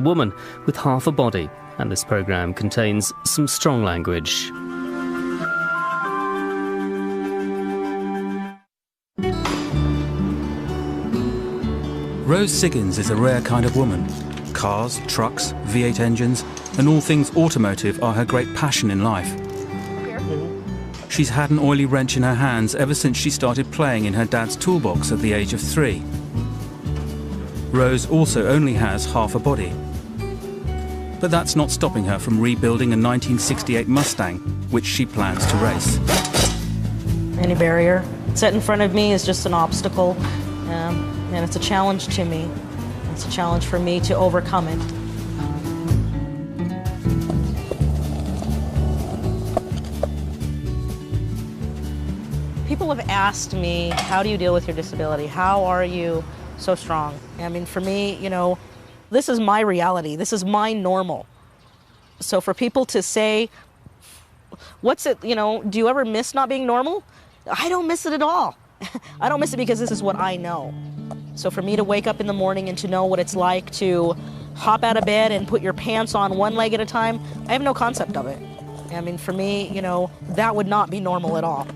woman with half a body, and this programme contains some strong language. Rose Siggins is a rare kind of woman. Cars, trucks, V8 engines, and all things automotive are her great passion in life. She's had an oily wrench in her hands ever since she started playing in her dad's toolbox at the age of 3. Rose also only has half a body. But that's not stopping her from rebuilding a 1968 Mustang, which she plans to race. Any barrier set in front of me is just an obstacle, and it's a challenge to me. It's a challenge for me to overcome it. People have asked me, how do you deal with your disability? How are you so strong? I mean, for me, you know, this is my reality. This is my normal. So for people to say, what's it, you know, do you ever miss not being normal? I don't miss it at all. I don't miss it because this is what I know. So for me to wake up in the morning and to know what it's like to hop out of bed and put your pants on one leg at a time, I have no concept of it. I mean, for me, you know, that would not be normal at all.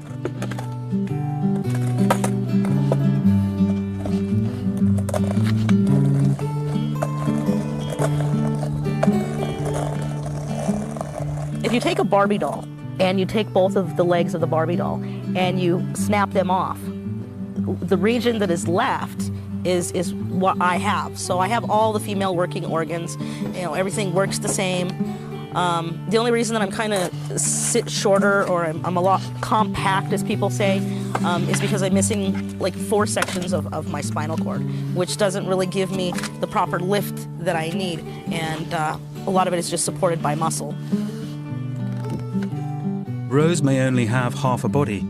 If you take a Barbie doll and you take both of the legs of the Barbie doll and you snap them off, the region that is left is what I have. So I have all the female working organs. You know, everything works the same. The only reason that I'm kind of sit shorter, or I'm a lot compact, as people say, is because I'm missing like 4 sections of my spinal cord, which doesn't really give me the proper lift that I need. And a lot of it is just supported by muscle. Rose may only have half a body,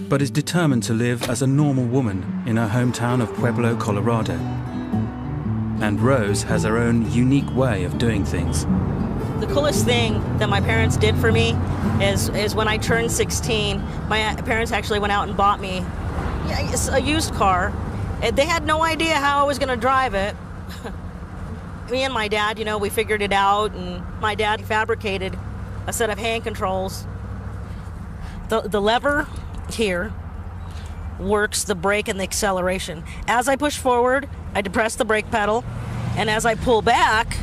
but is determined to live as a normal woman in her hometown of Pueblo, Colorado. And Rose has her own unique way of doing things. The coolest thing that my parents did for me is when I turned 16, my parents actually went out and bought me a used car. They had no idea how I was going to drive it. Me and my dad, you know, we figured it out, and my dad fabricated a set of hand controls. The lever here works the brake and the acceleration. As I push forward, I depress the brake pedal, and as I pull back,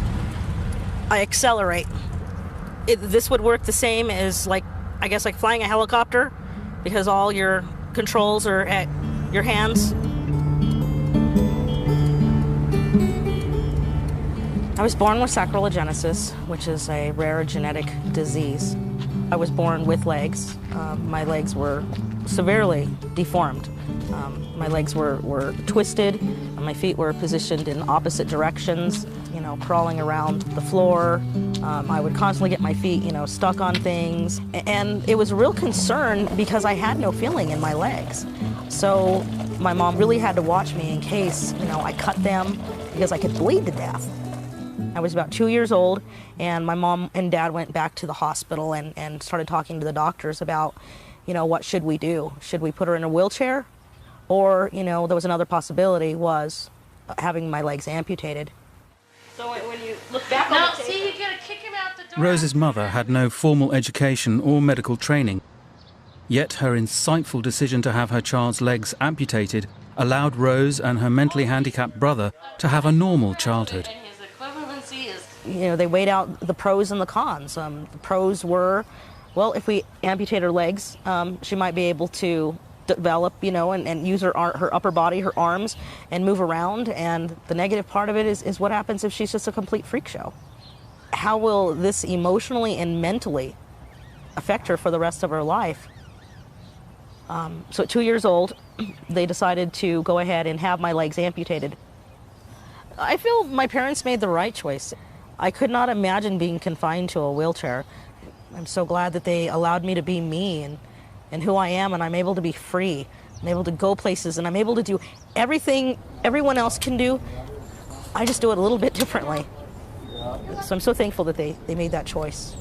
I accelerate. This would work the same as, like, I guess, like flying a helicopter, because all your controls are at your hands. I was born with sacralogenesis, which is a rare genetic disease. I was born with legs. My legs were severely deformed. My legs were twisted, and my feet were positioned in opposite directions, you know, crawling around the floor. I would constantly get my feet, you know, stuck on things. And it was a real concern because I had no feeling in my legs. So my mom really had to watch me in case, you know, I cut them, because I could bleed to death. I was about 2 years old, and my mom and dad went back to the hospital and started talking to the doctors about, you know, what should we do? Should we put her in a wheelchair? Or, you know, there was another possibility, was having my legs amputated. So when you look back on the tape... See, you gotta kick him out the door. Rose's mother had no formal education or medical training. Yet her insightful decision to have her child's legs amputated allowed Rose and her mentally handicapped brother to have a normal childhood. You know, they weighed out the pros and the cons. The pros were, well, if we amputate her legs, she might be able to develop, you know, and use her upper body, her arms, and move around. And the negative part of it is what happens if she's just a complete freak show. How will this emotionally and mentally affect her for the rest of her life? So at 2 years old, they decided to go ahead and have my legs amputated. I feel my parents made the right choice. I could not imagine being confined to a wheelchair. I'm so glad that they allowed me to be me and who I am, and I'm able to be free. I'm able to go places, and I'm able to do everything everyone else can do. I just do it a little bit differently. So I'm so thankful that they made that choice.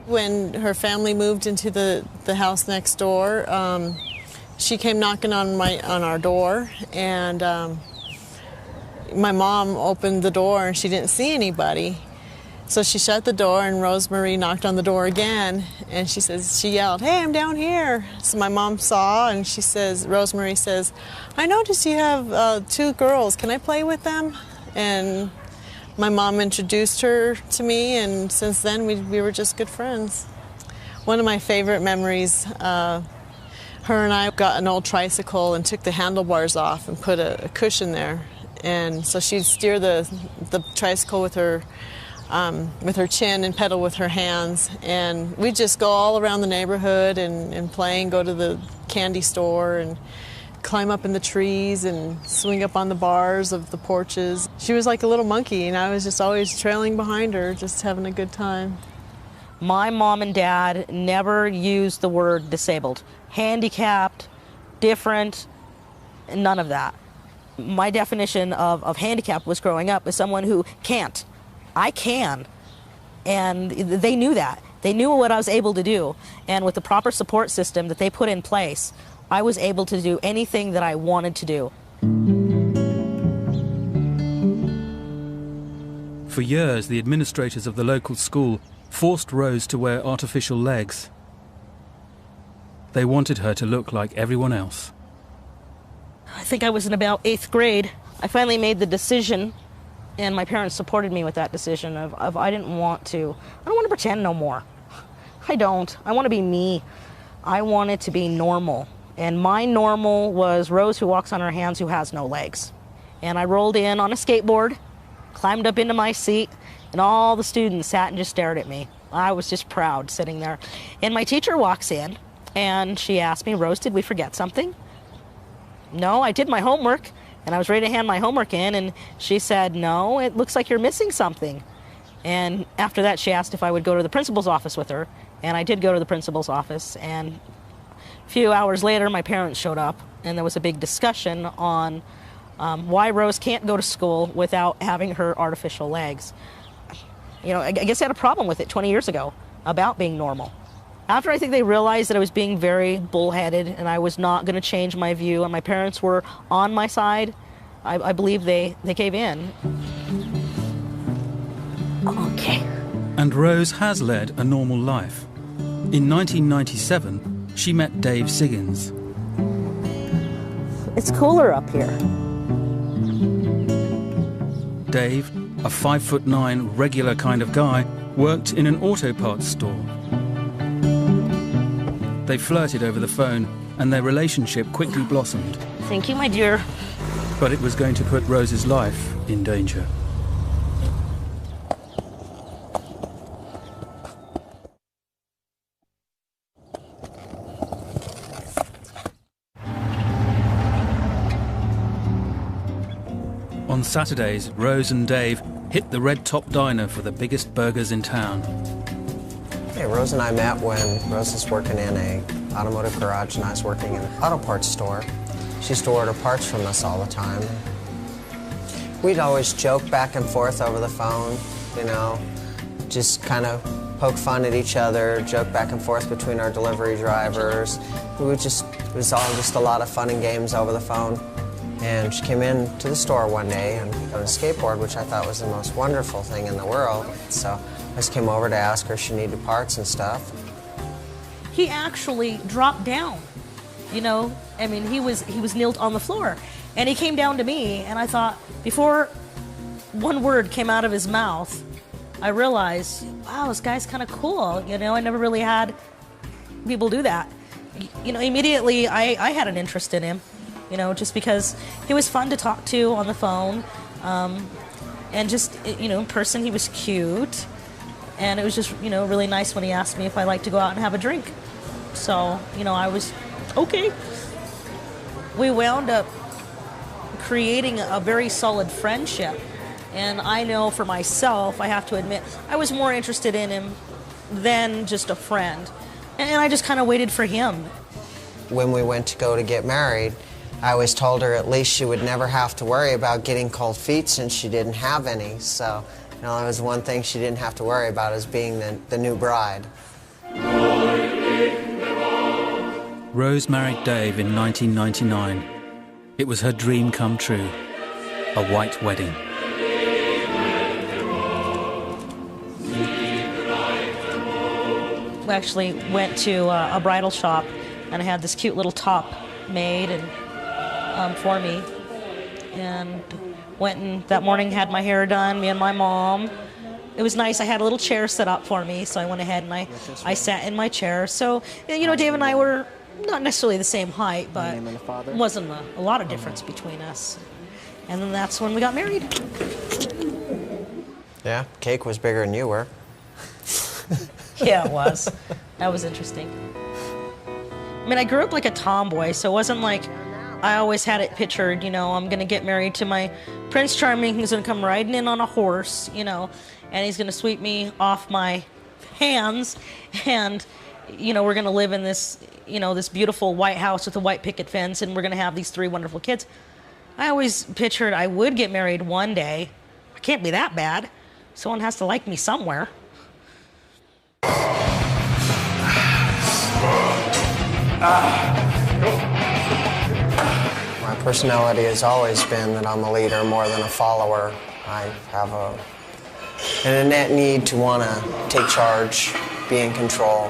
When her family moved into the house next door, she came knocking on our door, and my mom opened the door and she didn't see anybody. So she shut the door, and Rosemarie knocked on the door again, and she yelled, "Hey, I'm down here." So my mom saw, and Rosemarie says, "I noticed you have 2 girls. Can I play with them?" And my mom introduced her to me, and since then we were just good friends. One of my favorite memories, her and I got an old tricycle and took the handlebars off and put a cushion there. And so she'd steer the tricycle with her chin and pedal with her hands. And we'd just go all around the neighborhood and play and go to the candy store and climb up in the trees and swing up on the bars of the porches. She was like a little monkey, and I was just always trailing behind her, just having a good time. My mom and dad never used the word disabled. Handicapped, different, none of that. My definition of handicap was growing up as someone who can't. I can. And they knew that. They knew what I was able to do. And with the proper support system that they put in place, I was able to do anything that I wanted to do. For years, the administrators of the local school forced Rose to wear artificial legs. They wanted her to look like everyone else. I think I was in about 8th grade. I finally made the decision, and my parents supported me with that decision of I don't want to pretend no more. I don't. I want to be me. I want it to be normal. And my normal was Rose who walks on her hands who has no legs. And I rolled in on a skateboard, climbed up into my seat, and all the students sat and just stared at me. I was just proud sitting there. And my teacher walks in, and she asked me, "Rose, did we forget something?" "No, I did my homework." And I was ready to hand my homework in, and she said, "No, it looks like you're missing something." And after that, she asked if I would go to the principal's office with her. And I did go to the principal's office, and a few hours later, my parents showed up, and there was a big discussion on why Rose can't go to school without having her artificial legs. You know, I guess I had a problem with it 20 years ago about being normal. After I think they realized that I was being very bullheaded and I was not going to change my view, and my parents were on my side, I believe they gave in. Okay. And Rose has led a normal life. In 1997, she met Dave Siggins. It's cooler up here. Dave, a 5'9" regular kind of guy, worked in an auto parts store. They flirted over the phone, and their relationship quickly blossomed. Thank you, my dear. But it was going to put Rose's life in danger. On Saturdays, Rose and Dave hit the Red Top Diner for the biggest burgers in town. Hey, Rose and I met when Rose was working in an automotive garage and I was working in an auto parts store. She used to order parts from us all the time. We'd always joke back and forth over the phone, you know, just kind of poke fun at each other, joke back and forth between our delivery drivers. It was all just a lot of fun and games over the phone. And she came in to the store one day on a skateboard, which I thought was the most wonderful thing in the world. So I just came over to ask her if she needed parts and stuff. He actually dropped down, you know. I mean, he was kneeled on the floor, and he came down to me, and I thought, before one word came out of his mouth, I realized, wow, this guy's kind of cool, you know. I never really had people do that. You know, immediately I had an interest in him, you know, just because he was fun to talk to on the phone, and just, you know, in person he was cute. And it was just, you know, really nice when he asked me if I liked to go out and have a drink. So, you know, I was okay. We wound up creating a very solid friendship. And I know for myself, I have to admit, I was more interested in him than just a friend. And I just kind of waited for him. When we went to go to get married, I always told her at least she would never have to worry about getting cold feet since she didn't have any. So, you know, that was one thing she didn't have to worry about, as being the new bride. Rose married Dave in 1999. It was her dream come true, a white wedding. We actually went to a bridal shop, and I had this cute little top made and for me. And went and that morning had my hair done, me and my mom. It was nice. I had a little chair set up for me, so I went ahead and I sat in my chair. So, you know, Dave and I were not necessarily the same height, but wasn't a lot of difference between us. And then that's when we got married. Yeah, cake was bigger than you were. Yeah, it was. That was interesting. I mean, I grew up like a tomboy, so it wasn't like I always had it pictured, you know, I'm going to get married to my Prince Charming who's going to come riding in on a horse, you know, and he's going to sweep me off my hands, and, you know, we're going to live in this, you know, this beautiful white house with a white picket fence, and we're going to have these 3 wonderful kids. I always pictured I would get married one day. I can't be that bad. Someone has to like me somewhere. My personality has always been that I'm a leader more than a follower. I have an innate need to want to take charge, be in control.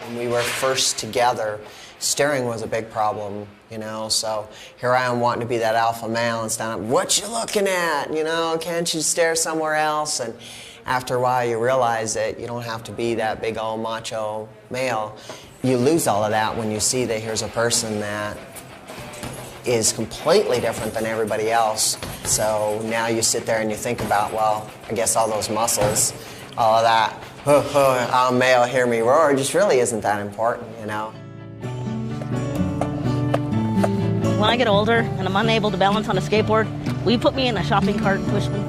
When we were first together, staring was a big problem, you know, so here I am wanting to be that alpha male and stand up, what you looking at, you know, can't you stare somewhere else? And after a while you realize that you don't have to be that big old macho male. You lose all of that when you see that here's a person that is completely different than everybody else. So now you sit there and you think about, well, I guess all those muscles, all of that, I'm male, hear me roar, just really isn't that important, you know. When I get older and I'm unable to balance on a skateboard, will you put me in a shopping cart and push me?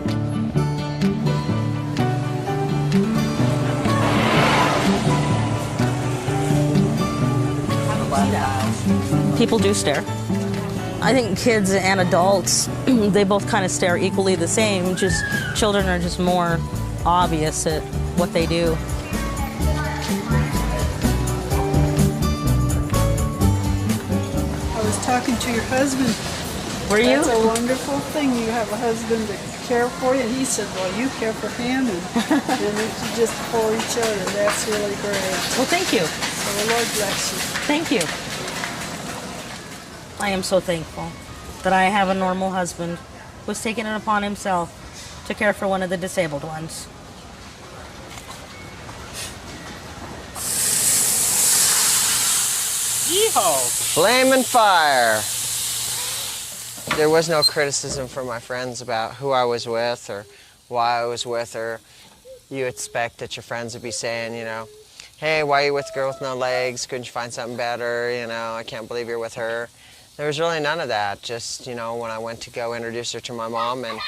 People do stare. I think kids and adults, they both kind of stare equally the same, just children are just more obvious at what they do. I was talking to your husband. Were you? That's a wonderful thing. You have a husband to care for you. And he said, well, you care for him, and you just for each other. That's really great. Well, thank you. So the Lord bless you. Thank you. I am so thankful that I have a normal husband who's taken it upon himself to care for one of the disabled ones. Yeehaw! Flamin' fire! There was no criticism from my friends about who I was with or why I was with her. You expect that your friends would be saying, you know, hey, why are you with a girl with no legs? Couldn't you find something better? You know, I can't believe you're with her. There was really none of that. Just, you know, when I went to go introduce her to my mom, and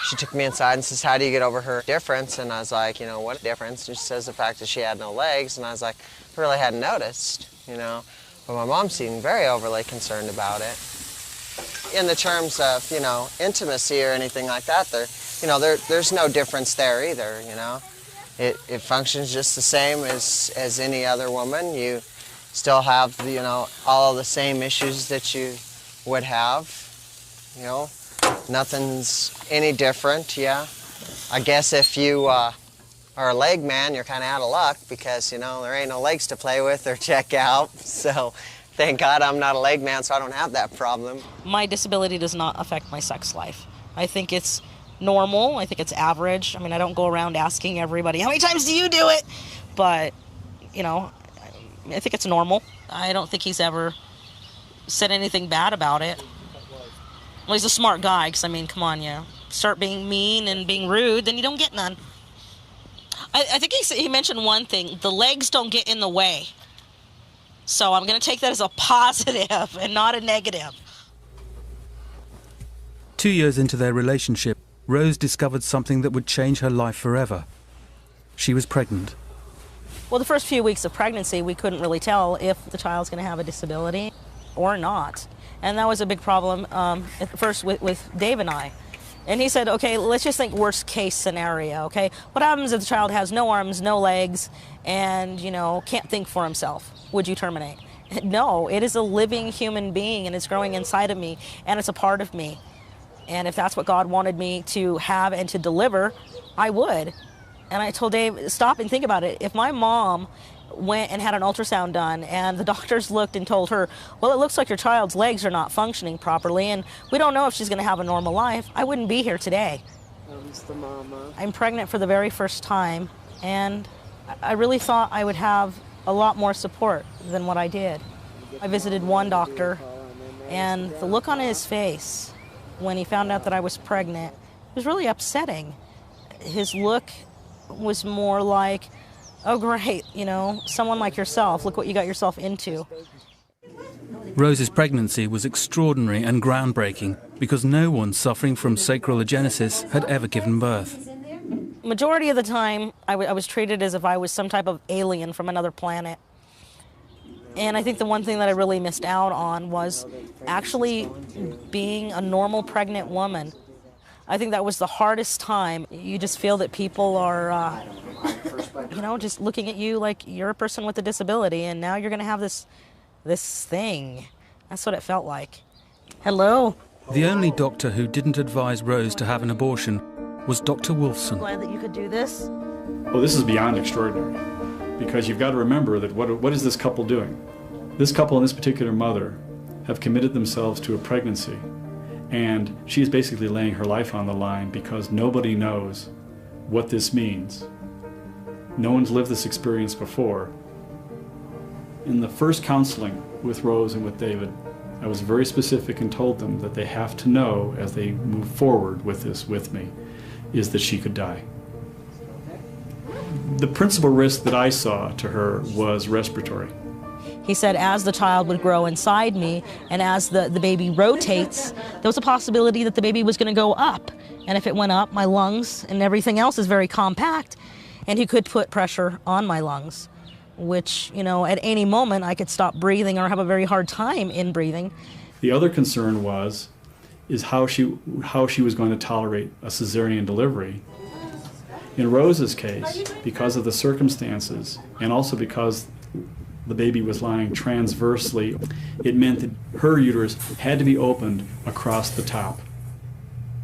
she took me inside and says, how do you get over her difference? And I was like, you know, what difference? And she says the fact that she had no legs. And I was like, I really hadn't noticed, you know. But my mom seemed very overly concerned about it. In the terms of, you know, intimacy or anything like that, there's no difference there either, you know. It functions just the same as any other woman. You still have, you know, all the same issues that you would have, you know. Nothing's any different, yeah. I guess if you are a leg man, you're kind of out of luck because, you know, there ain't no legs to play with or check out. So thank God I'm not a leg man, so I don't have that problem. My disability does not affect my sex life. I think it's normal. I think it's average. I mean, I don't go around asking everybody, how many times do you do it? But, you know, I think it's normal. I don't think he's ever said anything bad about it. Well, he's a smart guy, because, I mean, come on, you start being mean and being rude, then you don't get none. I think he mentioned one thing, the legs don't get in the way. So I'm going to take that as a positive and not a negative. 2 years into their relationship, Rose discovered something that would change her life forever. She was pregnant. Well, the first few weeks of pregnancy, we couldn't really tell if the child's going to have a disability or not. And that was a big problem at first with Dave and I. And he said, okay, let's just think worst case scenario, okay? What happens if the child has no arms, no legs, and, you know, can't think for himself? Would you terminate? No, it is a living human being, and it's growing inside of me, and it's a part of me. And if that's what God wanted me to have and to deliver, I would. And I told Dave, stop and think about it. If my mom went and had an ultrasound done and the doctors looked and told her, well, it looks like your child's legs are not functioning properly and we don't know if she's going to have a normal life, I wouldn't be here today. The mama. I'm pregnant for the very first time, and I really thought I would have a lot more support than what I did. I visited one doctor, and the look on his face when he found out that I was pregnant was really upsetting. His look was more like, oh great, you know, someone like yourself, look what you got yourself into. Rose's pregnancy was extraordinary and groundbreaking because no one suffering from sacral agenesis had ever given birth. Majority of the time, I was treated as if I was some type of alien from another planet. And I think the one thing that I really missed out on was actually being a normal pregnant woman. I think that was the hardest time. You just feel that people are, you know, just looking at you like you're a person with a disability, and now you're going to have this thing. That's what it felt like. Hello. The only doctor who didn't advise Rose to have an abortion was Dr. Wolfson. Glad that you could do this. Well, this is beyond extraordinary, because you've got to remember that what is this couple doing? This couple and this particular mother have committed themselves to a pregnancy, and she's basically laying her life on the line because nobody knows what this means. No one's lived this experience before. In the first counseling with Rose and with David, I was very specific and told them that they have to know as they move forward with this with me is that she could die. The principal risk that I saw to her was respiratory. He said as the child would grow inside me and as the baby rotates, there was a possibility that the baby was going to go up. And if it went up, my lungs and everything else is very compact, and he could put pressure on my lungs, which, you know, at any moment I could stop breathing or have a very hard time in breathing. The other concern is how she was going to tolerate a cesarean delivery. In Rose's case, because of the circumstances, and also because the baby was lying transversely, it meant that her uterus had to be opened across the top.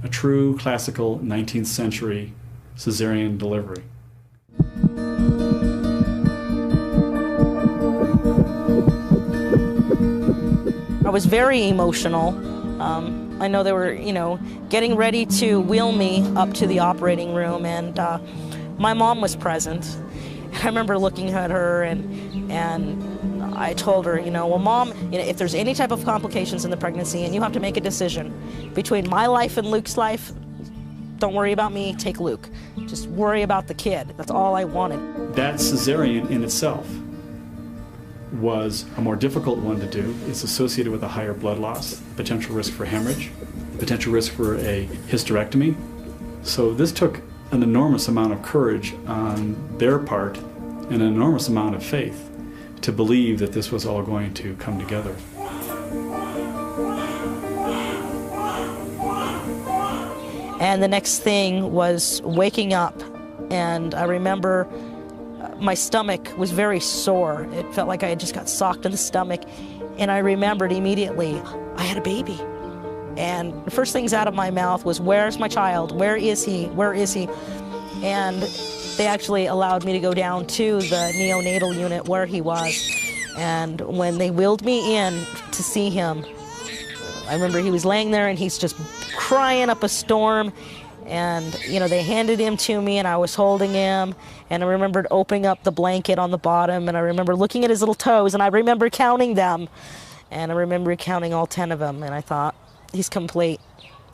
A true classical 19th century cesarean delivery. I was very emotional. I know they were, you know, getting ready to wheel me up to the operating room, and my mom was present. I remember looking at her and I told her, you know, well, Mom, you know, if there's any type of complications in the pregnancy and you have to make a decision between my life and Luke's life, don't worry about me, take Luke. Just worry about the kid. That's all I wanted. That cesarean in itself was a more difficult one to do. It's associated with a higher blood loss, potential risk for hemorrhage, potential risk for a hysterectomy. So this took an enormous amount of courage on their part and an enormous amount of faith to believe that this was all going to come together. And the next thing was waking up, and I remember my stomach was very sore. It felt like I had just got socked in the stomach, and I remembered immediately I had a baby. And the first things out of my mouth was, where's my child? Where is he? Where is he? And they actually allowed me to go down to the neonatal unit where he was. And when they wheeled me in to see him, I remember he was laying there and he's just crying up a storm. And, you know, they handed him to me and I was holding him. And I remembered opening up the blanket on the bottom, and I remember looking at his little toes, and I remember counting them. And I remember counting all 10 of them, and I thought, he's complete.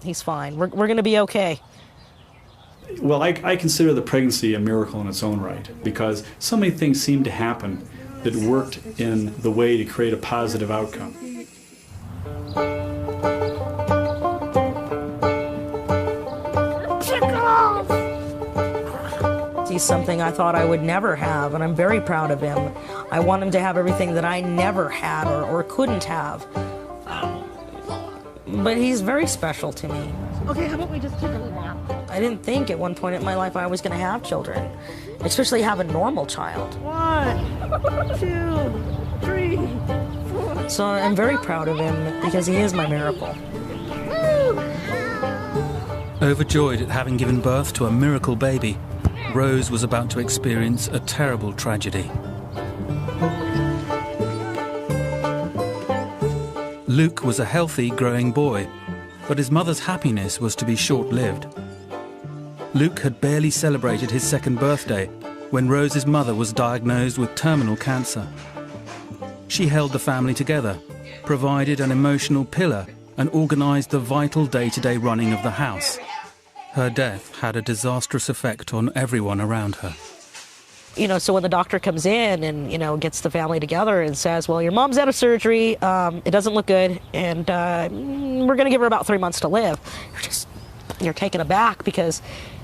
He's fine. We're going to be okay. Well, I consider the pregnancy a miracle in its own right, because so many things seemed to happen that worked in the way to create a positive outcome. He's something I thought I would never have, and I'm very proud of him. I want him to have everything that I never had or couldn't have. But he's very special to me. Okay, how about we just take a nap? I didn't think at one point in my life I was going to have children, especially have a normal child. 1, 2, 3, So I'm very proud of him because he is my miracle. Overjoyed at having given birth to a miracle baby, Rose was about to experience a terrible tragedy. Luke was a healthy, growing boy, but his mother's happiness was to be short-lived. Luke had barely celebrated his second birthday when Rose's mother was diagnosed with terminal cancer. She held the family together, provided an emotional pillar, and organised the vital day-to-day running of the house. Her death had a disastrous effect on everyone around her. So when the doctor comes in and, gets the family together and says, well, your mom's out of surgery, it doesn't look good, and we're going to give her about 3 months to live. You're taken aback because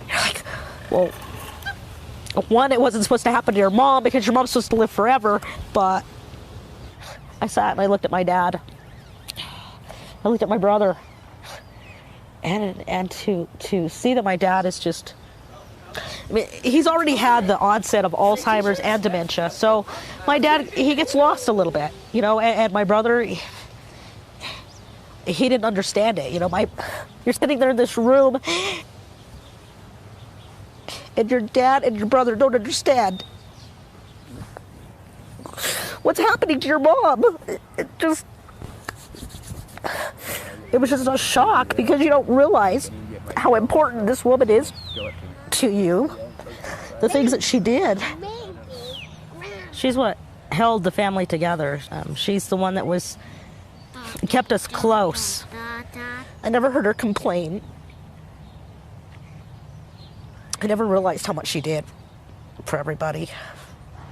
you're like, well, one, it wasn't supposed to happen to your mom because your mom's supposed to live forever, but I sat and I looked at my dad. I looked at my brother. And to see that my dad is just... he's already had the onset of Alzheimer's and dementia, so my dad, he gets lost a little bit, and my brother, he didn't understand it, you're sitting there in this room, and your dad and your brother don't understand what's happening to your mom. It was just a shock because you don't realize how important this woman is to you, the things that she did. She's what held the family together. She's the one that kept us close. I never heard her complain. I never realized how much she did for everybody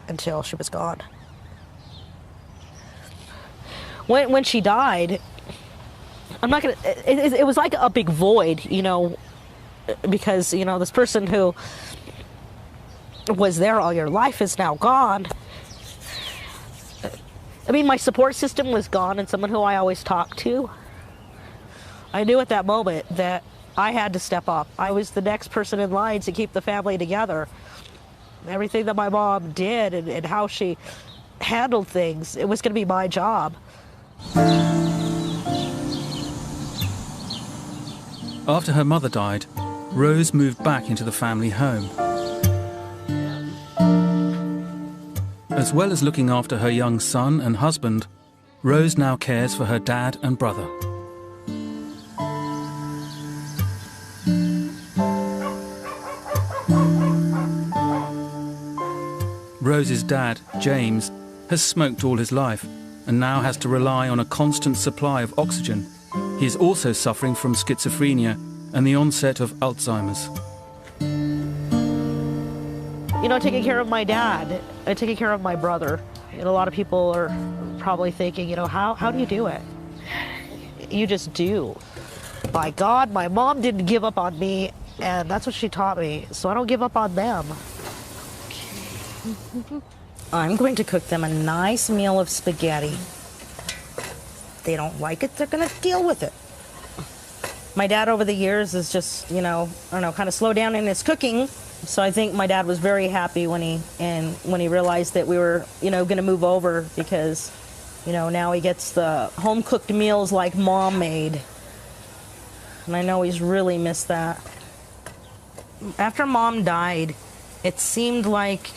until she was gone. When she died, I'm not gonna. It was like a big void, because this person who was there all your life is now gone. I mean, my support system was gone, and someone who I always talked to. I knew at that moment that I had to step up. I was the next person in line to keep the family together. Everything that my mom did and how she handled things, it was going to be my job. After her mother died, Rose moved back into the family home. As well as looking after her young son and husband, Rose now cares for her dad and brother. Rose's dad, James, has smoked all his life and now has to rely on a constant supply of oxygen. He is also suffering from schizophrenia and the onset of Alzheimer's. Taking care of my dad, taking care of my brother. A lot of people are probably thinking, how do you do it? You just do. By God, my mom didn't give up on me, and that's what she taught me, so I don't give up on them. I'm going to cook them a nice meal of spaghetti. If they don't like it, they're going to deal with it. My dad over the years is just, kind of slowed down in his cooking. So I think my dad was very happy when he realized that we were, going to move over because, now he gets the home-cooked meals like Mom made. And I know he's really missed that. After Mom died, it seemed like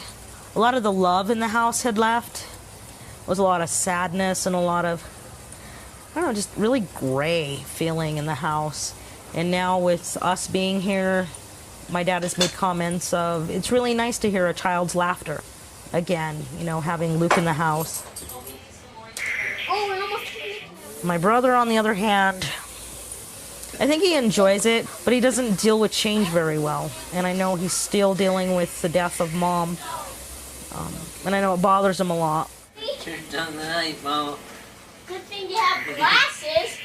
a lot of the love in the house had left. There was a lot of sadness and a lot of, just really gray feeling in the house. And now with us being here, my dad has made comments of, it's really nice to hear a child's laughter again, having Luke in the house. My brother, on the other hand, I think he enjoys it, but he doesn't deal with change very well. And I know he's still dealing with the death of Mom. And I know it bothers him a lot. You're done tonight, Mom. Good thing you have glasses.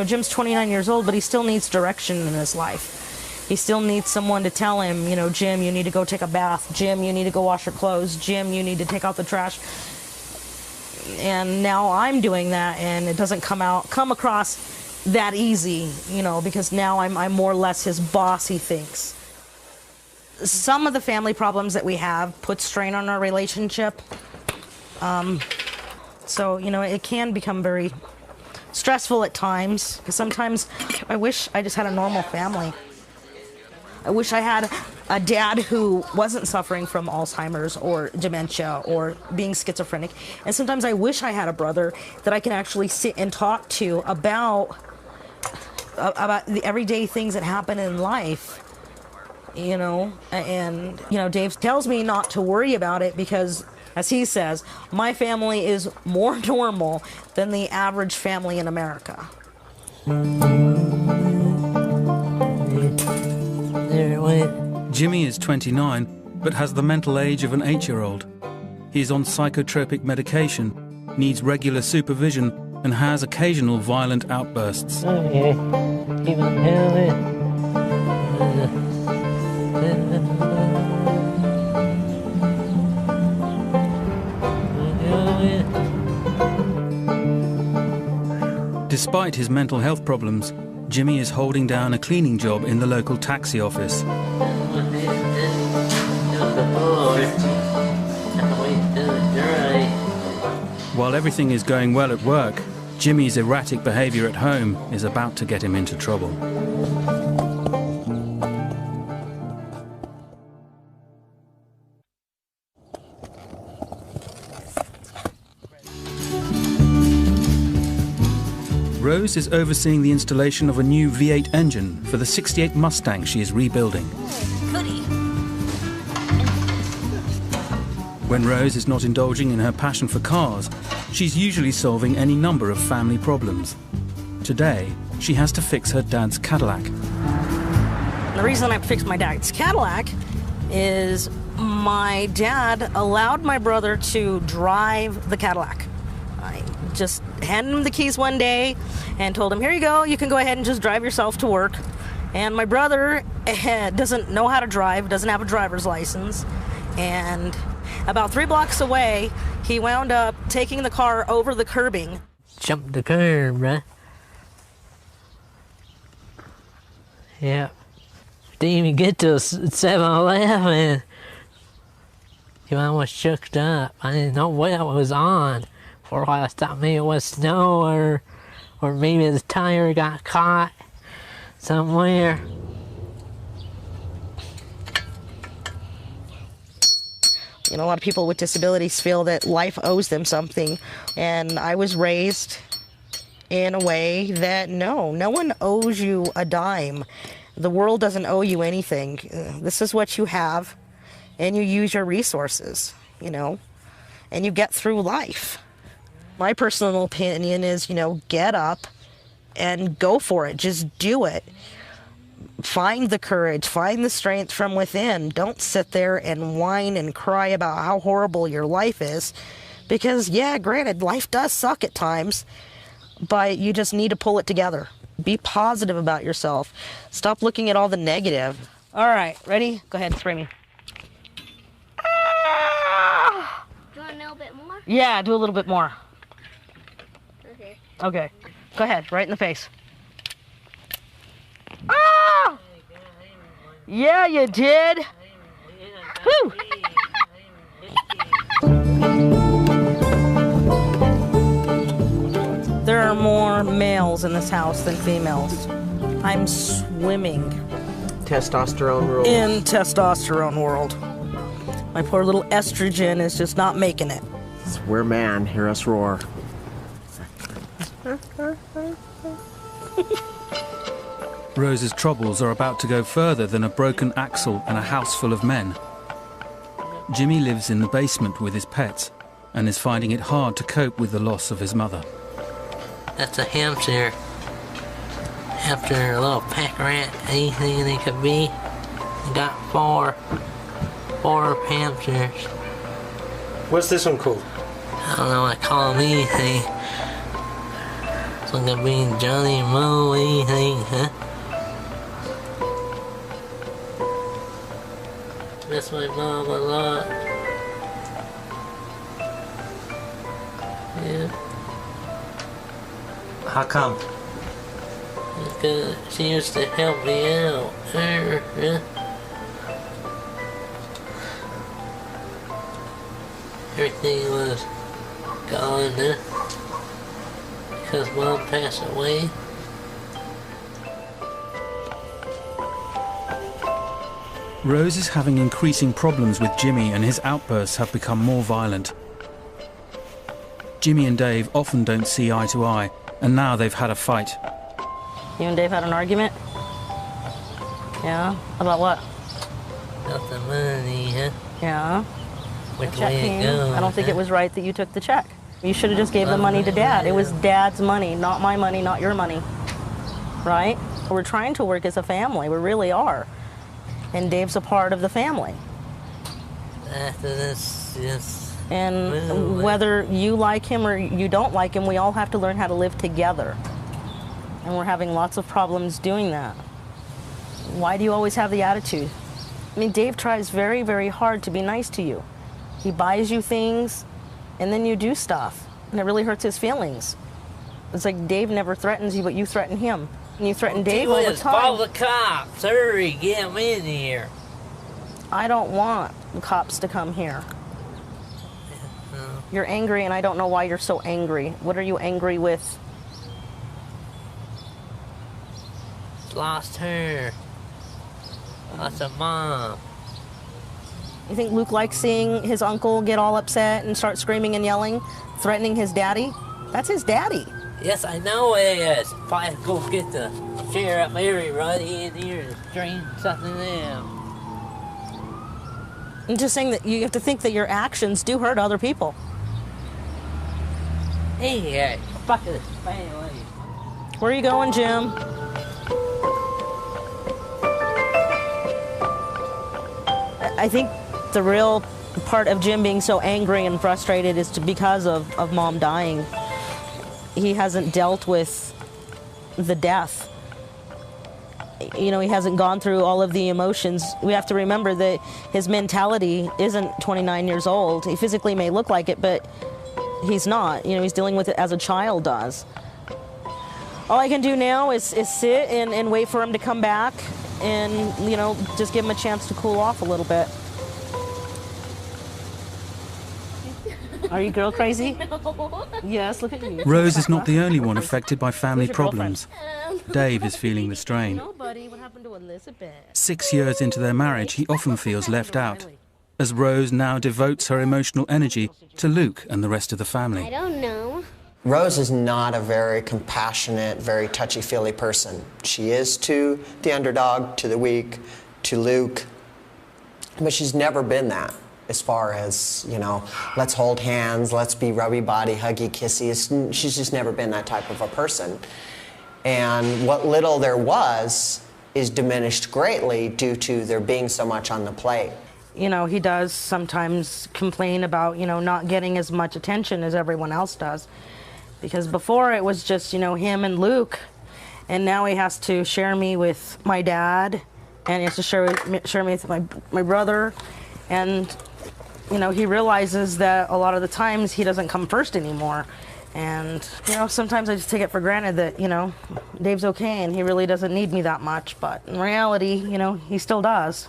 Jim's 29 years old, but he still needs direction in his life. He still needs someone to tell him, Jim, you need to go take a bath. Jim, you need to go wash your clothes. Jim, you need to take out the trash. And now I'm doing that, and it doesn't come across that easy, because now I'm more or less his boss, he thinks. Some of the family problems that we have put strain on our relationship. So, you know, it can become very stressful at times, because sometimes I wish I just had a normal family. I wish I had a dad who wasn't suffering from Alzheimer's or dementia or being schizophrenic. And sometimes I wish I had a brother that I can actually sit and talk to about the everyday things that happen in life, you know. And, you know, Dave tells me not to worry about it because, as he says, my family is more normal than the average family in America. Jimmy is 29, but has the mental age of an 8-year-old. He is on psychotropic medication, needs regular supervision, and has occasional violent outbursts. Despite his mental health problems, Jimmy is holding down a cleaning job in the local taxi office. While everything is going well at work, Jimmy's erratic behavior at home is about to get him into trouble. Rose is overseeing the installation of a new V8 engine for the '68 Mustang she is rebuilding. Goody. When Rose is not indulging in her passion for cars, she's usually solving any number of family problems. Today, she has to fix her dad's Cadillac. The reason I fixed my dad's Cadillac is my dad allowed my brother to drive the Cadillac. I just handed him the keys one day and told him, here you go, you can go ahead and just drive yourself to work. And my brother doesn't know how to drive, doesn't have a driver's license, and about 3 blocks away, he wound up taking the car over the curbing. Jumped the curb, bruh. Yeah. Didn't even get to 7-Eleven. He almost shook up. I didn't know what I was on. For a while I thought maybe it was snow or maybe the tire got caught somewhere. You know, a lot of people with disabilities feel that life owes them something, and I was raised in a way that no one owes you a dime. The world doesn't owe you anything. This is what you have, and you use your resources, you know, and you get through life. My personal opinion is, you know, get up and go for it. Just do it. Find the courage, find the strength from within. Don't sit there and whine and cry about how horrible your life is. Because, yeah, granted, life does suck at times, but you just need to pull it together. Be positive about yourself. Stop looking at all the negative. All right, ready? Go ahead, spray me. Do you want a little bit more? Yeah, do a little bit more. Okay. Okay, go ahead, right in the face. Ah! Yeah, you did. Whew. There are more males in this house than females. I'm swimming Testosterone rules. in testosterone world. My poor little estrogen is just not making it. We're man, hear us roar. Rose's troubles are about to go further than a broken axle and a house full of men. Jimmy lives in the basement with his pets and is finding it hard to cope with the loss of his mother. That's a hamster. After a little pack rat, anything they could be. I got four hamsters. What's this one called? I don't know what I call them anything. It's like a being Johnny and Mo, anything, huh? Miss my mom a lot. Yeah. How come? Because she used to help me out. Yeah. Everything was gone now. Because Mom passed away. Rose is having increasing problems with Jimmy, and his outbursts have become more violent. Jimmy and Dave often don't see eye to eye, and now they've had a fight. You and Dave had an argument? Yeah? About what? About the money, huh? Yeah. Which Check way came. it goes, I don't think it was right that you took the check. You should have just gave the money to Dad. It was Dad's money, not my money, not your money. Right? We're trying to work as a family. We really are. And Dave's a part of the family. After this, yes. And whether you like him or you don't like him, we all have to learn how to live together. And we're having lots of problems doing that. Why do you always have the attitude? I mean, Dave tries very, very hard to be nice to you. He buys you things, and then you do stuff. And it really hurts his feelings. It's like Dave never threatens you, but you threaten him. And you threaten Dave all the time. Call the cops. Hurry, get him in here. I don't want the cops to come here. You're angry, and I don't know why you're so angry. What are you angry with? Lost her. Lost a mom. You think Luke likes seeing his uncle get all upset and start screaming and yelling, threatening his daddy? That's his daddy. Yes, I know it is. If I go get the sheriff, everybody in here to strain something out. I'm just saying that you have to think that your actions do hurt other people. Hey, fuck this family. Where are you going, Jim? I think the real part of Jim being so angry and frustrated is because of Mom dying. He hasn't dealt with the death. You know, he hasn't gone through all of the emotions. We have to remember that his mentality isn't 29 years old. He physically may look like it, but he's not. You know, he's dealing with it as a child does. All I can do now is sit and wait for him to come back and, you know, just give him a chance to cool off a little bit. Are you girl crazy? No. Yes, look at you. Rose is not the only one affected by family problems. Dave is feeling the strain. Nobody. What happened to Elizabeth? 6 years into their marriage, he often feels left out, as Rose now devotes her emotional energy to Luke and the rest of the family. I don't know. Rose is not a very compassionate, very touchy-feely person. She is to the underdog, to the weak, to Luke, but she's never been that. As far as, you know, let's hold hands, let's be rubby body, huggy, kissy. She's just never been that type of a person. And what little there was is diminished greatly due to there being so much on the plate. You know, he does sometimes complain about, you know, not getting as much attention as everyone else does. Because before it was just, you know, him and Luke. And now he has to share me with my dad. And he has to share me with my brother. And, you know, he realizes that a lot of the times he doesn't come first anymore. And, you know, sometimes I just take it for granted that, you know, Dave's okay and he really doesn't need me that much. But in reality, you know, he still does.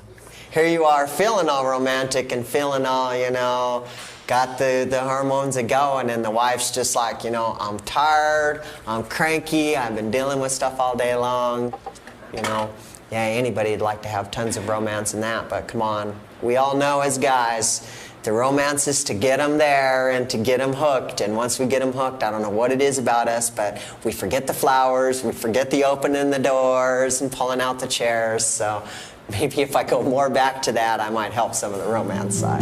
Here you are feeling all romantic and feeling all, you know, got the hormones a-going, and the wife's just like, you know, I'm tired, I'm cranky, I've been dealing with stuff all day long, you know. Yeah, anybody'd like to have tons of romance in that, but come on. We all know as guys, the romance is to get them there and to get them hooked. And once we get them hooked, I don't know what it is about us, but we forget the flowers, we forget the opening the doors and pulling out the chairs. So maybe if I go more back to that, I might help some of the romance side.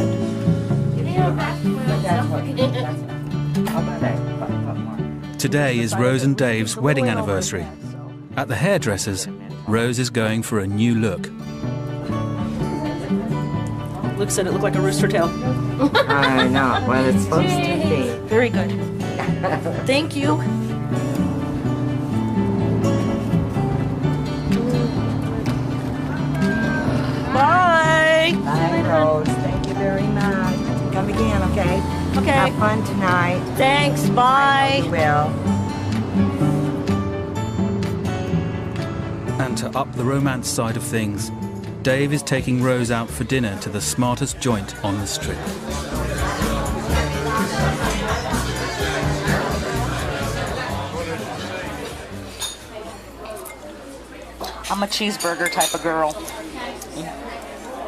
Today is Rose and Dave's wedding anniversary. At the hairdresser's, Rose is going for a new look. Luke said it looked like a rooster tail. I know, well, it's supposed to be. Very good. Thank you. Bye. Bye, Rose. Thank you very much. Come again, okay? Okay. Have fun tonight. Thanks. Bye. I will. And to up the romance side of things, Dave is taking Rose out for dinner to the smartest joint on the strip. I'm a cheeseburger type of girl.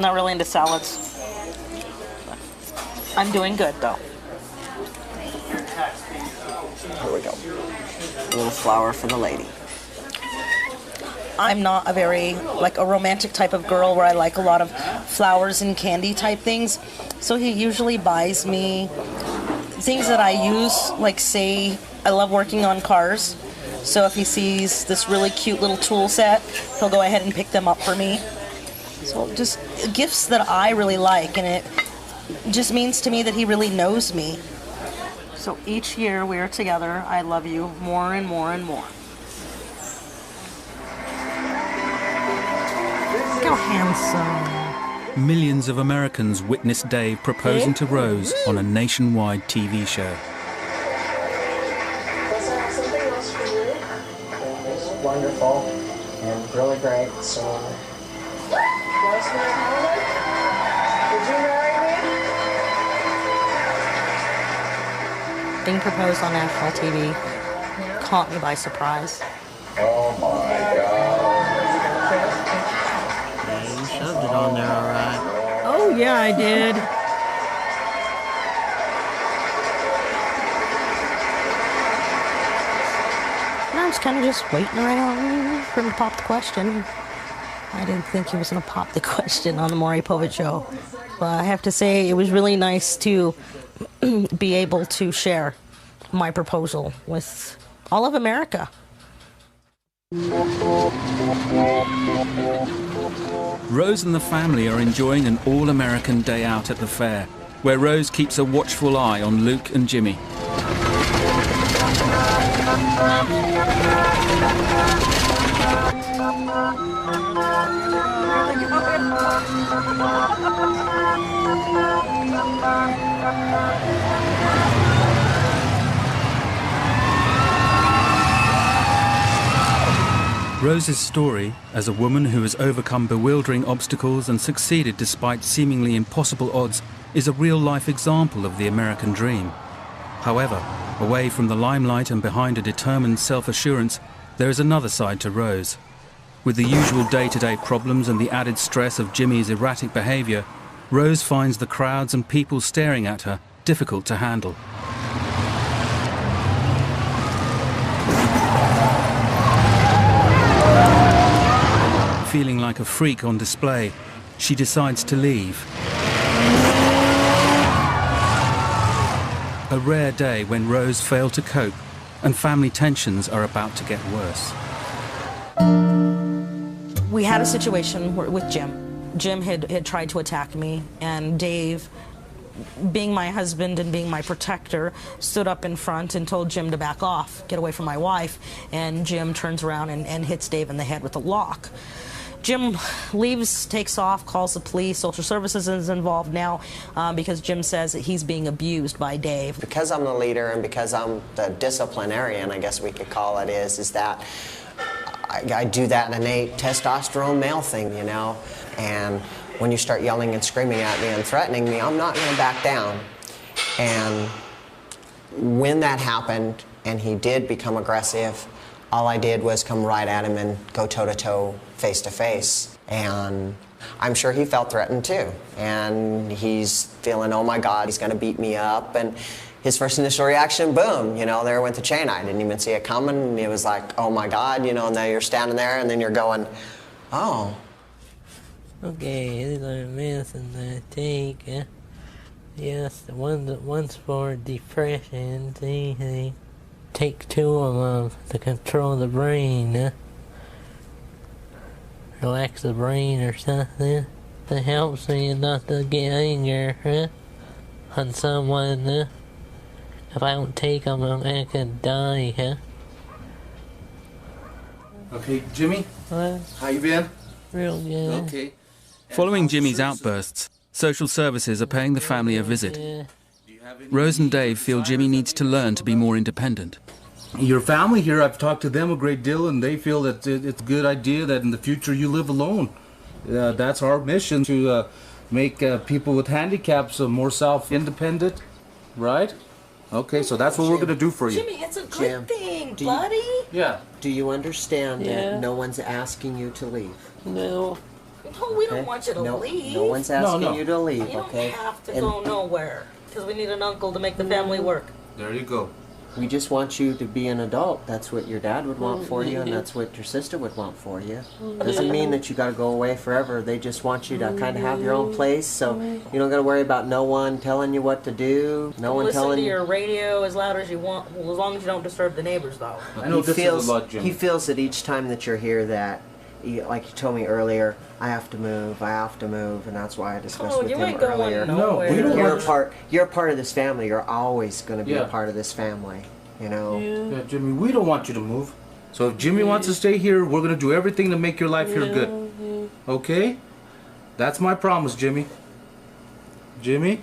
Not really into salads. I'm doing good though. Here we go. A little flour for the lady. I'm not a very, like, a romantic type of girl where I like a lot of flowers and candy type things. So he usually buys me things that I use, like, say, I love working on cars. So if he sees this really cute little tool set, he'll go ahead and pick them up for me. So just gifts that I really like, and it just means to me that he really knows me. So each year we're together, I love you more and more and more. Look how handsome. Millions of Americans witnessed Dave proposing to Rose on a nationwide TV show. Does I have something else for you? It's wonderful and really great. So, Rosemarie, would you marry me? Being proposed on national TV caught me by surprise. Oh my God. Yeah, you shoved it on there all right. Oh yeah, I did. And I was kind of just waiting around for him to pop the question. I didn't think he was going to pop the question on the Maury Povich show. But I have to say, it was really nice to be able to share my proposal with all of America. Rose and the family are enjoying an all-American day out at the fair, where Rose keeps a watchful eye on Luke and Jimmy. Rose's story, as a woman who has overcome bewildering obstacles and succeeded despite seemingly impossible odds, is a real-life example of the American dream. However, away from the limelight and behind a determined self-assurance, there is another side to Rose. With the usual day-to-day problems and the added stress of Jimmy's erratic behavior, Rose finds the crowds and people staring at her difficult to handle. Feeling like a freak on display, she decides to leave. A rare day when Rose failed to cope and family tensions are about to get worse. We had a situation with Jim. Jim had tried to attack me, and Dave, being my husband and being my protector, stood up in front and told Jim to back off, get away from my wife, and Jim turns around and hits Dave in the head with a lock. Jim leaves, takes off, calls the police. Social services is involved now because Jim says that he's being abused by Dave. Because I'm the leader and because I'm the disciplinarian, I guess we could call it, is that I do that innate testosterone male thing, you know? And when you start yelling and screaming at me and threatening me, I'm not going to back down. And when that happened and he did become aggressive, all I did was come right at him and go toe-to-toe, face-to-face. And I'm sure he felt threatened too. And he's feeling, oh my God, he's gonna beat me up. And his first initial reaction, boom, you know, there went the chain. I didn't even see it coming. And it was like, oh my God, you know, and then you're standing there and then you're going, oh. Okay, these are medicine I take. Yes, the one's for depression. See, they take 2 of them to control the brain. Relax the brain or something. That helps me not to get anger on someone. If I don't take them, I could die. Okay, Jimmy? What? How you been? Real good. Okay. Following Jimmy's outbursts, social services are paying the family a visit. Yeah. Rose and Dave feel Jimmy needs to learn to be more independent. Your family here, I've talked to them a great deal, and they feel that it's a good idea that in the future you live alone. That's our mission, to make people with handicaps more self-independent, right? Okay, so that's what we're going to do for you. Jimmy, it's a good thing, buddy. Yeah. Do you understand Yeah. that no one's asking you to leave? No. No, we don't want you to leave. No one's asking you to leave, You okay? don't have to go nowhere, because we need an uncle to make the family work. There you go. We just want you to be an adult. That's what your dad would want for you, and that's what your sister would want for you. Doesn't mean that you got to go away forever. They just want you to kind of have your own place, so you don't got to worry about no one telling you what to do. No one telling you. Listen to your radio as loud as you want, well, as long as you don't disturb the neighbors, though. I know this is a lot, Jim. He feels that each time that you're here that, like you told me earlier, I have to move, and that's why I discussed with you him ain't going earlier. nowhere. No, we don't You're a part of this family. You're always going to be Yeah. a part of this family, you know? Yeah, Jimmy, we don't want you to move. So if Jimmy wants to stay here, we're going to do everything to make your life here good. Okay? That's my promise, Jimmy. Jimmy,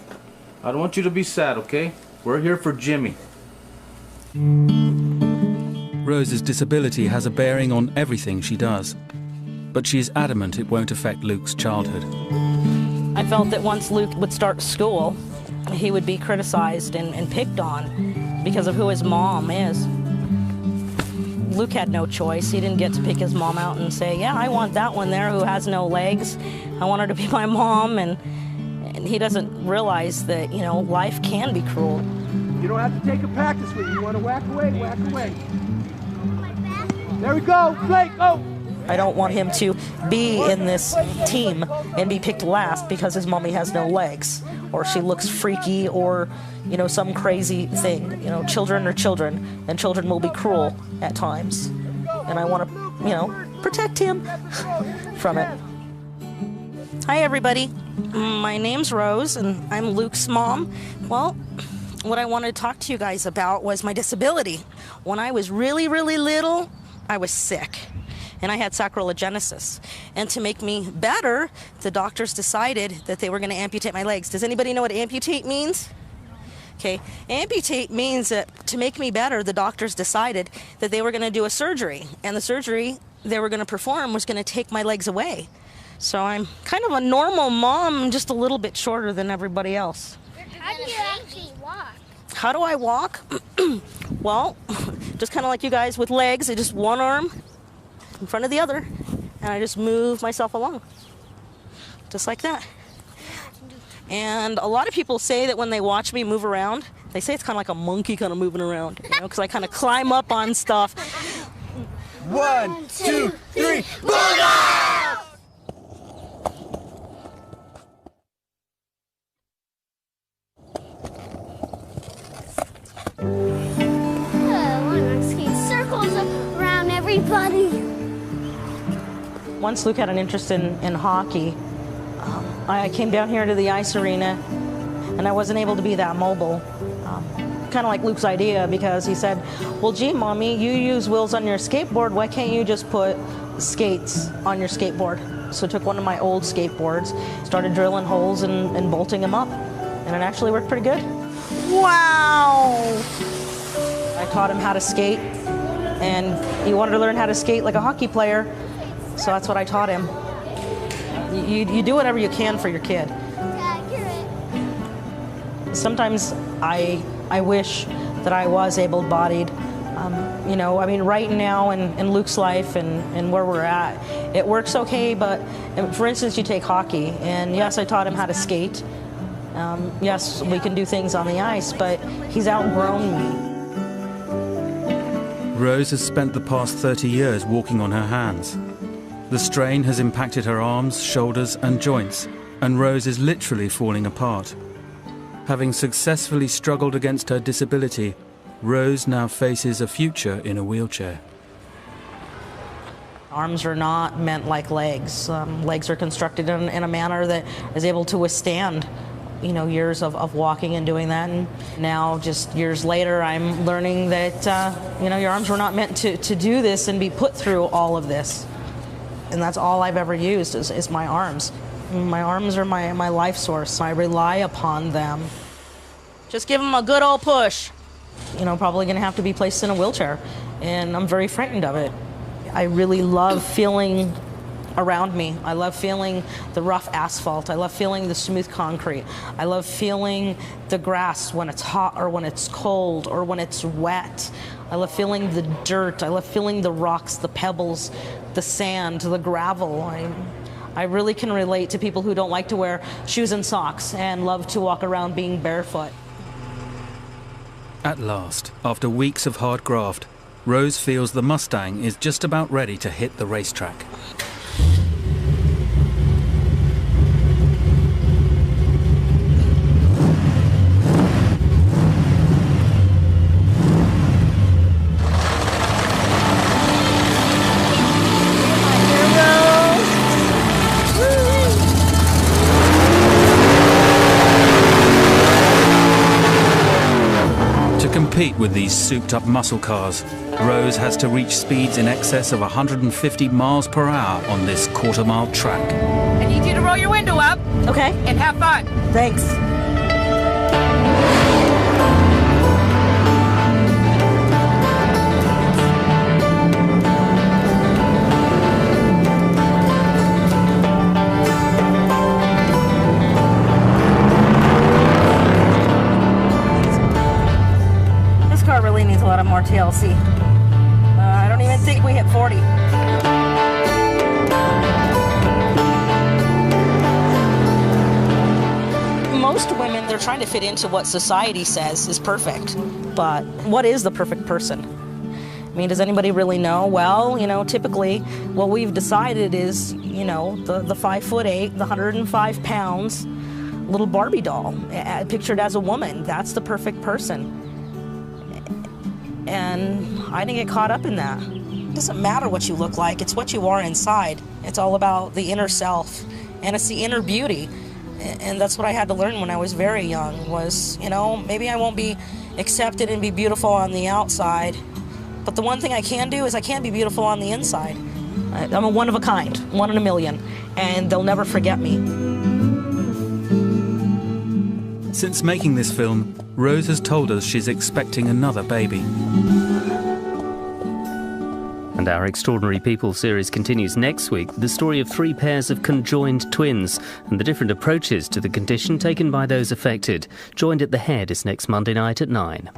I don't want you to be sad, okay? We're here for Jimmy. Rose's disability has a bearing on everything she does, but she is adamant it won't affect Luke's childhood. I felt that once Luke would start school, he would be criticized and picked on because of who his mom is. Luke had no choice. He didn't get to pick his mom out and say, yeah, I want that one there who has no legs. I want her to be my mom. And he doesn't realize that, you know, life can be cruel. You don't have to take a practice with you. You want to whack away, whack away. There we go, play, go! I don't want him to be in this team and be picked last because his mommy has no legs, or she looks freaky, or, you know, some crazy thing. You know, children are children, and children will be cruel at times. And I want to, you know, protect him from it. Hi, everybody. My name's Rose, and I'm Luke's mom. Well, what I wanted to talk to you guys about was my disability. When I was really, really little, I was sick, and I had sacroiligenesis. And to make me better, the doctors decided that they were going to amputate my legs. Does anybody know what amputate means? Okay, amputate means that to make me better, the doctors decided that they were going to do a surgery, and the surgery they were going to perform was going to take my legs away. So I'm kind of a normal mom, just a little bit shorter than everybody else. How do you actually walk? How do I walk? Well, just kind of like you guys with legs. I just one arm in front of the other, and I just move myself along. Just like that. And a lot of people say that when they watch me move around, they say it's kind of like a monkey kind of moving around, you know, because I kind of climb up on stuff. 1, 2, 3, booyah! I'm skating circles around everybody. Once Luke had an interest in hockey, I came down here to the ice arena, and I wasn't able to be that mobile. Kind of like Luke's idea, because he said, well, gee, Mommy, you use wheels on your skateboard. Why can't you just put skates on your skateboard? So I took one of my old skateboards, started drilling holes and bolting them up, and it actually worked pretty good. Wow! I taught him how to skate, and he wanted to learn how to skate like a hockey player, so that's what I taught him. You do whatever you can for your kid. Sometimes I wish that I was able-bodied. You know, I mean, right now in Luke's life and where we're at, it works okay, but for instance, you take hockey, and yes, I taught him how to skate. Yes, we can do things on the ice, but he's outgrown me. Rose has spent the past 30 years walking on her hands. The strain has impacted her arms, shoulders and joints, and Rose is literally falling apart. Having successfully struggled against her disability, Rose now faces a future in a wheelchair. Arms are not meant like legs. Legs are constructed in a manner that is able to withstand, you know, years of walking and doing that. And now, just years later, I'm learning that, you know, your arms were not meant to do this and be put through all of this. And that's all I've ever used is my arms. My arms are my life source. I rely upon them. Just give them a good old push. You know, probably gonna have to be placed in a wheelchair, and I'm very frightened of it. I really love feeling around me. I love feeling the rough asphalt. I love feeling the smooth concrete. I love feeling the grass when it's hot or when it's cold or when it's wet. I love feeling the dirt. I love feeling the rocks, the pebbles, the sand, the gravel. I really can relate to people who don't like to wear shoes and socks and love to walk around being barefoot. At last, after weeks of hard graft, Rose feels the Mustang is just about ready to hit the racetrack. Compete with these souped-up muscle cars, Rose has to reach speeds in excess of 150 miles per hour on this quarter-mile track. I need you to roll your window up. Okay. And have fun. Thanks. Really needs a lot of more TLC. I don't even think we hit 40. Most women, they're trying to fit into what society says is perfect. But what is the perfect person? I mean, does anybody really know? Well, you know, typically what we've decided is, you know, the 5'8", the 105 pounds little Barbie doll, pictured as a woman. That's the perfect person. And I didn't get caught up in that. It doesn't matter what you look like, it's what you are inside. It's all about the inner self, and it's the inner beauty. And that's what I had to learn when I was very young, was, you know, maybe I won't be accepted and be beautiful on the outside, but the one thing I can do is I can be beautiful on the inside. I'm a one of a kind, one in a million, and they'll never forget me. Since making this film, Rose has told us she's expecting another baby. And our Extraordinary People series continues next week with the story of 3 pairs of conjoined twins and the different approaches to the condition taken by those affected. Joined at the Head is next Monday night at 9.